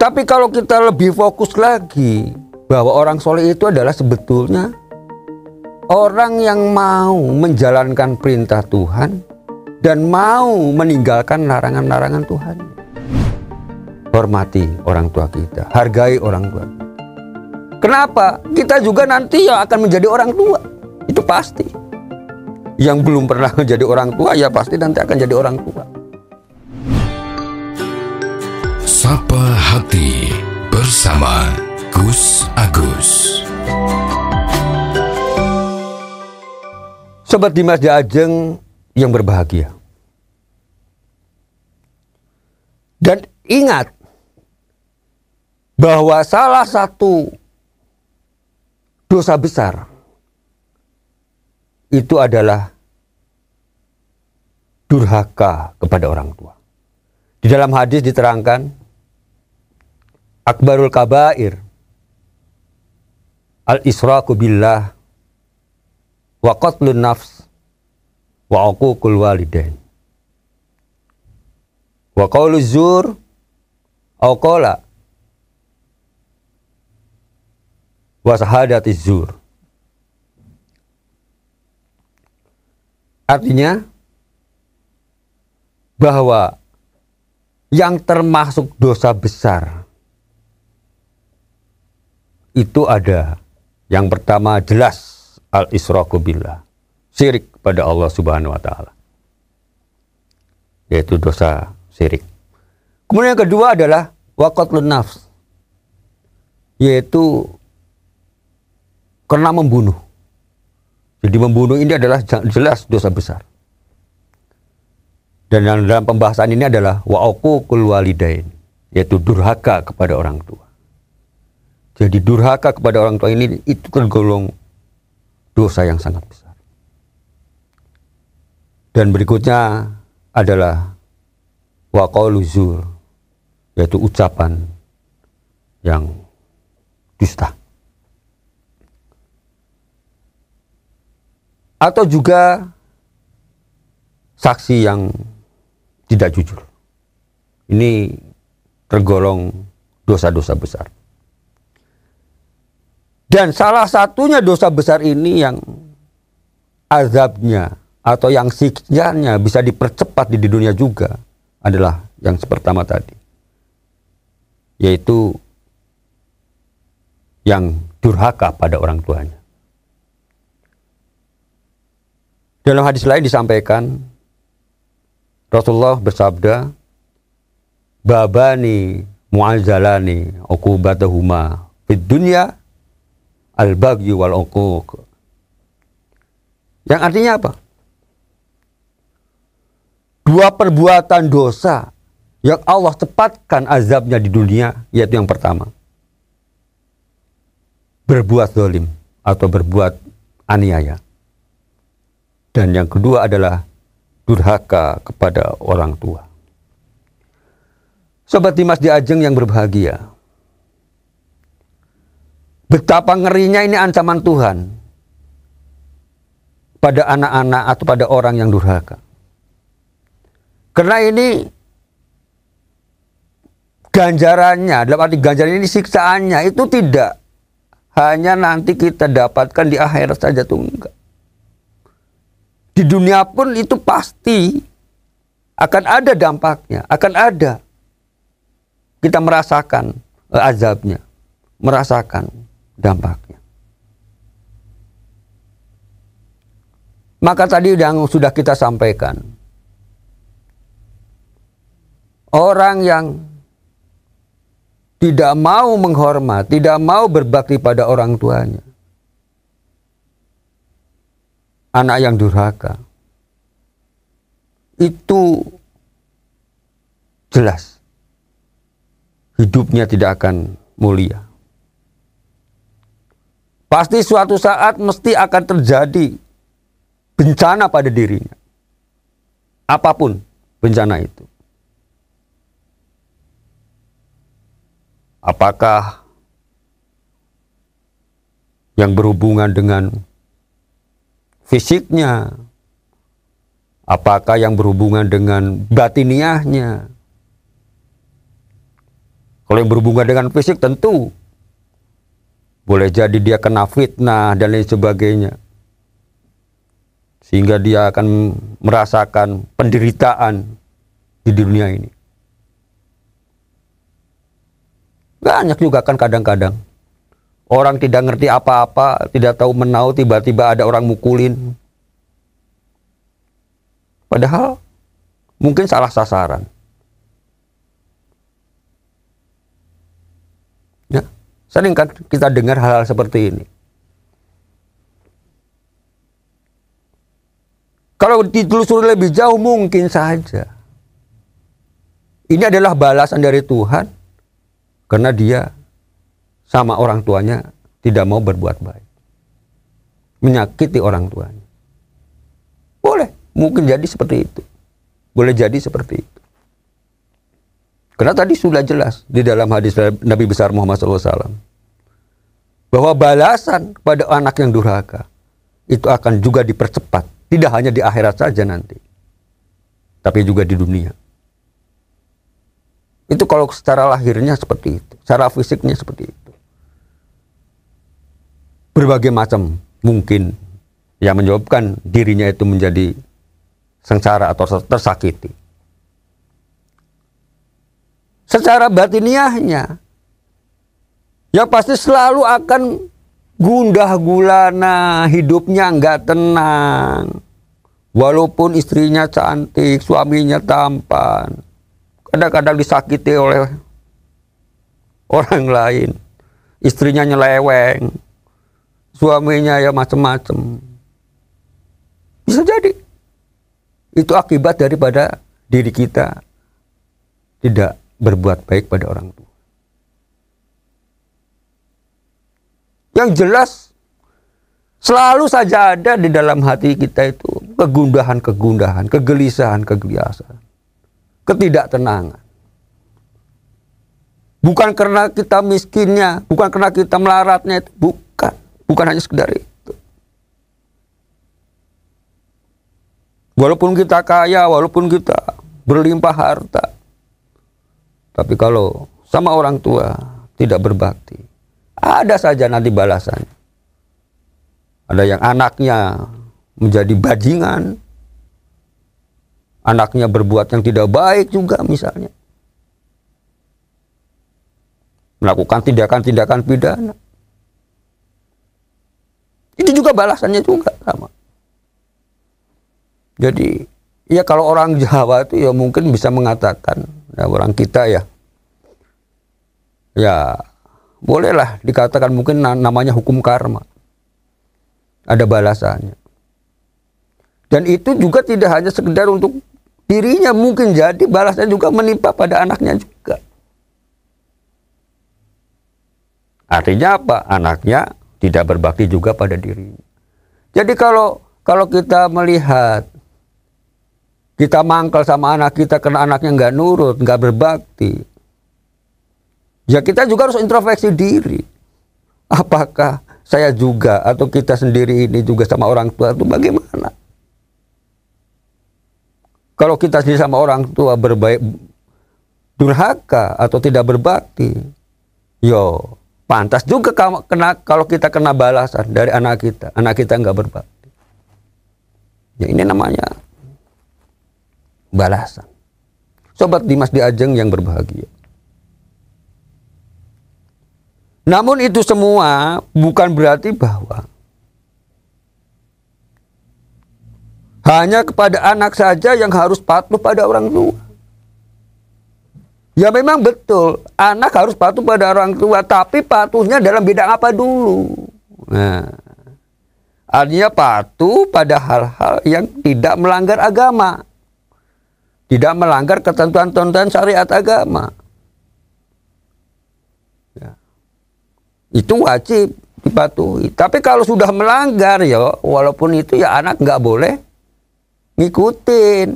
Tapi kalau kita lebih fokus lagi bahwa orang soleh itu adalah sebetulnya orang yang mau menjalankan perintah Tuhan dan mau meninggalkan larangan-larangan Tuhan. Hormati orang tua kita, hargai orang tua kita. Kenapa? Kita juga nanti yang akan menjadi orang tua. Itu pasti. Yang belum pernah menjadi orang tua ya pasti nanti akan jadi orang tua. Sapa Hati bersama Gus Agus. Sobat Dimas Diajeng yang berbahagia. Dan ingat bahwa salah satu dosa besar itu adalah durhaka kepada orang tua. Di dalam hadis diterangkan akbarul kabair al-israku billah wa qatlun nafs wa uququl walidain wa qaulu zur au qala wa sahadatiz zur. Artinya bahwa yang termasuk dosa besar itu ada yang pertama jelas al-israku billah, syirik kepada Allah Subhanahu wa taala. Yaitu dosa syirik. Kemudian yang kedua adalah waqatlun nafs, yaitu karena membunuh. Jadi membunuh ini adalah jelas dosa besar. Dan yang dalam pembahasan ini adalah wa uququl walidain, yaitu durhaka kepada orang tua. Jadi durhaka kepada orang tua ini itu tergolong dosa yang sangat besar. Dan berikutnya adalah wa qaulu zur, yaitu ucapan yang dusta. Atau juga saksi yang tidak jujur. Ini tergolong dosa-dosa besar. Dan salah satunya dosa besar ini yang azabnya atau yang siksanya bisa dipercepat di dunia juga adalah yang pertama tadi. Yaitu yang durhaka pada orang tuanya. Dalam hadis lain disampaikan Rasulullah bersabda, babani mu'azzalani uqubatahuma fid dunya al-baghy wal uquq. Yang artinya apa? Dua perbuatan dosa yang Allah cepatkan azabnya di dunia, yaitu yang pertama, berbuat zalim atau berbuat aniaya. Dan yang kedua adalah durhaka kepada orang tua. Sobat Dimas Diajeng yang berbahagia, betapa ngerinya ini ancaman Tuhan pada anak-anak atau pada orang yang durhaka. Karena ini ganjarannya, dalam arti ganjaran ini siksaannya itu tidak hanya nanti kita dapatkan di akhirat saja, tuh enggak. Di dunia pun itu pasti akan ada dampaknya, akan ada. Kita merasakan azabnya, merasakan dampaknya. Maka tadi yang sudah kita sampaikan, orang yang tidak mau menghormat, tidak mau berbakti pada orang tuanya, anak yang durhaka, itu jelas hidupnya tidak akan mulia. Pasti suatu saat mesti akan terjadi bencana pada dirinya. Apapun bencana itu. Apakah yang berhubungan dengan fisiknya, apakah yang berhubungan dengan batiniahnya. Kalau yang berhubungan dengan fisik tentu boleh jadi dia kena fitnah dan lain sebagainya, sehingga dia akan merasakan penderitaan di dunia ini. Banyak juga kan kadang-kadang orang tidak ngerti apa-apa, tidak tahu menau, tiba-tiba ada orang mukulin. Padahal mungkin salah sasaran. Ya, sering kan kita dengar hal-hal seperti ini. Kalau ditelusuri lebih jauh mungkin saja ini adalah balasan dari Tuhan karena dia sama orang tuanya tidak mau berbuat baik, menyakiti orang tuanya. Boleh, mungkin jadi seperti itu. Boleh jadi seperti itu. Karena tadi sudah jelas di dalam hadis Nabi besar Muhammad SAW bahwa balasan pada anak yang durhaka itu akan juga dipercepat. Tidak hanya di akhirat saja nanti, tapi juga di dunia. Itu kalau secara lahirnya seperti itu, secara fisiknya seperti itu. Berbagai macam mungkin yang menyebabkan dirinya itu menjadi sengsara atau tersakiti. Secara batiniahnya, ya pasti selalu akan gundah gulana, hidupnya nggak tenang. Walaupun istrinya cantik, suaminya tampan, kadang-kadang disakiti oleh orang lain. Istrinya nyeleweng, suaminya ya macam-macam. Bisa jadi itu akibat daripada diri kita tidak berbuat baik pada orang tua. Yang jelas selalu saja ada di dalam hati kita itu kegundahan-kegundahan, kegelisahan-kegelisahan, ketidaktenangan. Bukan karena kita miskinnya, bukan karena kita melaratnya, bukan hanya sekedar itu. Walaupun kita kaya, walaupun kita berlimpah harta, tapi kalau sama orang tua tidak berbakti, ada saja nanti balasannya. Ada yang anaknya menjadi bajingan, anaknya berbuat yang tidak baik juga misalnya, melakukan tindakan-tindakan pidana. Itu juga balasannya juga sama. Jadi ya kalau orang Jawa itu ya mungkin bisa mengatakan, ya orang kita ya bolehlah dikatakan mungkin namanya hukum karma. Ada balasannya. Dan itu juga tidak hanya sekedar untuk dirinya, mungkin jadi balasnya juga menimpa pada anaknya juga. Artinya apa? Anaknya tidak berbakti juga pada dirinya. Jadi kalau kita melihat kita mangkal sama anak kita karena anaknya nggak nurut, nggak berbakti, ya kita juga harus introspeksi diri. Apakah saya juga atau kita sendiri ini juga sama orang tua itu bagaimana? Kalau kita sendiri sama orang tua berbaik, durhaka atau tidak berbakti, yo pantas juga kalau kita kena balasan dari anak kita nggak berbakti. Ya ini namanya balasan. Sobat Dimas Diajeng yang berbahagia. Namun itu semua bukan berarti bahwa hanya kepada anak saja yang harus patuh pada orang tua. Ya memang betul, anak harus patuh pada orang tua, tapi patuhnya dalam bidang apa dulu? Nah, artinya patuh pada hal-hal yang tidak melanggar agama, tidak melanggar ketentuan-ketentuan syariat agama. Itu wajib dipatuhi. Tapi kalau sudah melanggar ya, walaupun itu ya anak nggak boleh ngikutin.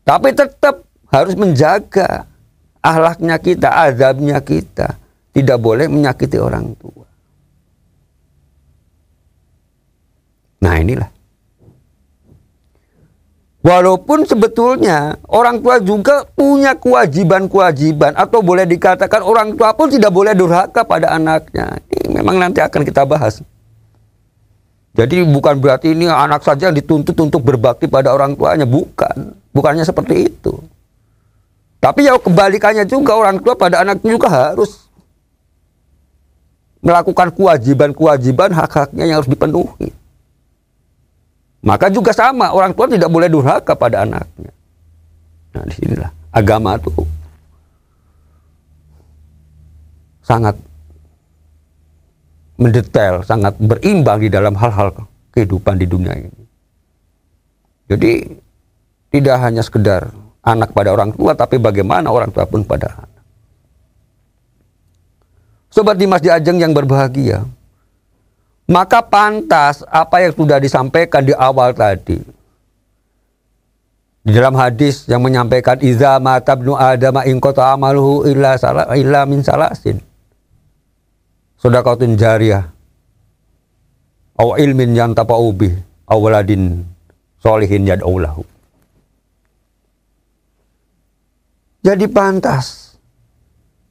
Tapi tetap harus menjaga akhlaknya kita, azabnya kita. Tidak boleh menyakiti orang tua. Nah inilah. Walaupun sebetulnya orang tua juga punya kewajiban-kewajiban, atau boleh dikatakan orang tua pun tidak boleh durhaka pada anaknya. Ini memang nanti akan kita bahas. Jadi bukan berarti ini anak saja yang dituntut untuk berbakti pada orang tuanya, bukannya seperti itu. Tapi ya kebalikannya juga, orang tua pada anaknya juga harus melakukan kewajiban-kewajiban, hak-haknya yang harus dipenuhi. Maka juga sama, orang tua tidak boleh durhaka pada anaknya. Nah, disinilah agama itu sangat mendetail, sangat berimbang di dalam hal-hal kehidupan di dunia ini. Jadi tidak hanya sekedar anak pada orang tua, tapi bagaimana orang tua pun pada anak. Sobat Dimas Di Ajeng yang berbahagia, maka pantas apa yang sudah disampaikan di awal tadi. Di dalam hadis yang menyampaikan iza mata ibnu adama in qata amaluhu illa min salasin. Shadaqatun jariyah aw ilmin yantafa'u bih aw waladin sholihin yad'u lahu. Jadi pantas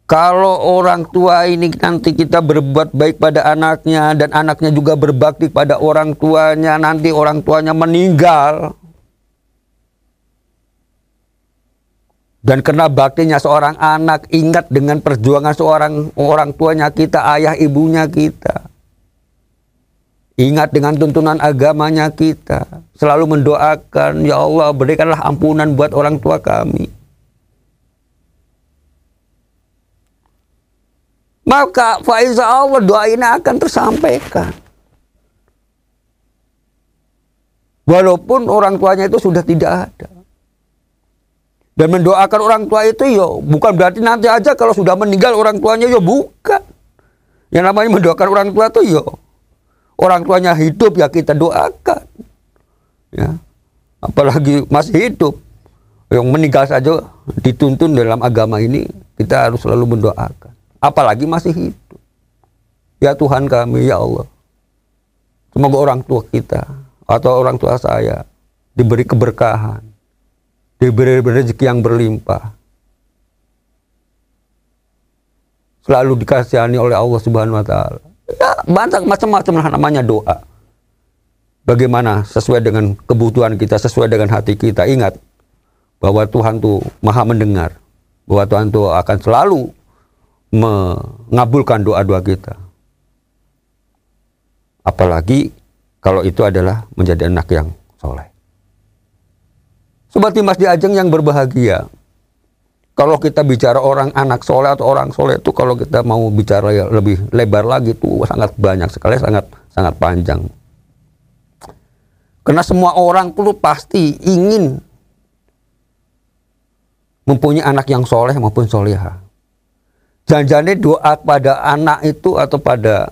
kalau orang tua ini nanti kita berbuat baik pada anaknya, dan anaknya juga berbakti pada orang tuanya, nanti orang tuanya meninggal, dan karena baktinya seorang anak, ingat dengan perjuangan seorang orang tuanya kita, ayah ibunya kita. Ingat dengan tuntunan agamanya kita. Selalu mendoakan, ya Allah berikanlah ampunan buat orang tua kami. Maka faiza Allah, doa ini akan tersampaikan. Walaupun orang tuanya itu sudah tidak ada. Dan mendoakan orang tua itu yo bukan berarti nanti aja kalau sudah meninggal orang tuanya, yo bukan. Yang namanya mendoakan orang tua itu yo orang tuanya hidup ya kita doakan. Ya. Apalagi masih hidup. Yang meninggal saja dituntun dalam agama ini, kita harus selalu mendoakan. Apalagi masih hidup. Ya Tuhan kami, ya Allah, semoga orang tua kita atau orang tua saya diberi keberkahan, diberi rezeki yang berlimpah, selalu dikasihani oleh Allah Subhanahu wa Ta'ala. Ya, banyak macam-macam namanya doa. Bagaimana sesuai dengan kebutuhan kita, sesuai dengan hati kita. Ingat bahwa Tuhan tuh Maha mendengar, bahwa Tuhan tuh akan selalu mengabulkan doa-doa kita. Apalagi kalau itu adalah menjadi anak yang soleh. Sobat Dimas Di Ajeng yang berbahagia, kalau kita bicara orang anak soleh atau orang soleh itu, kalau kita mau bicara ya lebih lebar lagi itu sangat banyak sekali, sangat panjang. Karena semua orang perlu pasti ingin mempunyai anak yang soleh maupun solehah. Jangan-jangan doa pada anak itu atau pada,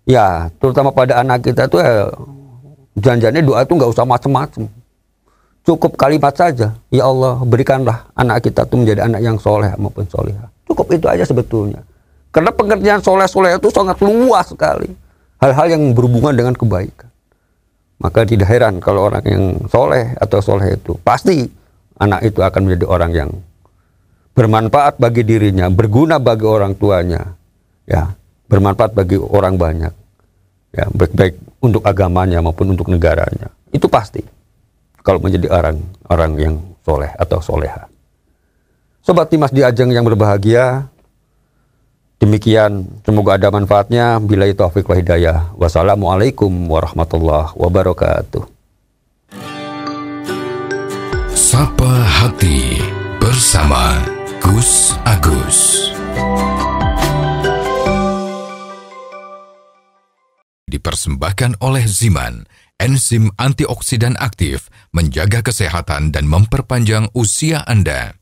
ya terutama pada anak kita tuh ya, jangan-jangan doa itu nggak usah macam-macam. Cukup kalimat saja, ya Allah berikanlah anak kita tuh menjadi anak yang soleh maupun solehah. Cukup itu aja sebetulnya. Karena pengertian soleh-soleh itu sangat luas sekali. Hal-hal yang berhubungan dengan kebaikan. Maka tidak heran kalau orang yang soleh atau soleh itu, pasti anak itu akan menjadi orang yang bermanfaat bagi dirinya, berguna bagi orang tuanya, ya, bermanfaat bagi orang banyak, ya, baik untuk agamanya maupun untuk negaranya. Itu pasti kalau menjadi orang yang soleh atau soleha. Sobat Dimas Di Ajeng yang berbahagia, demikian, semoga ada manfaatnya. Billahi taufiq wal hidayah. Wassalamualaikum warahmatullahi wabarakatuh. Sapa Hati bersama Gus Agus. Dipersembahkan oleh Ziman, enzim antioksidan aktif, menjaga kesehatan dan memperpanjang usia Anda.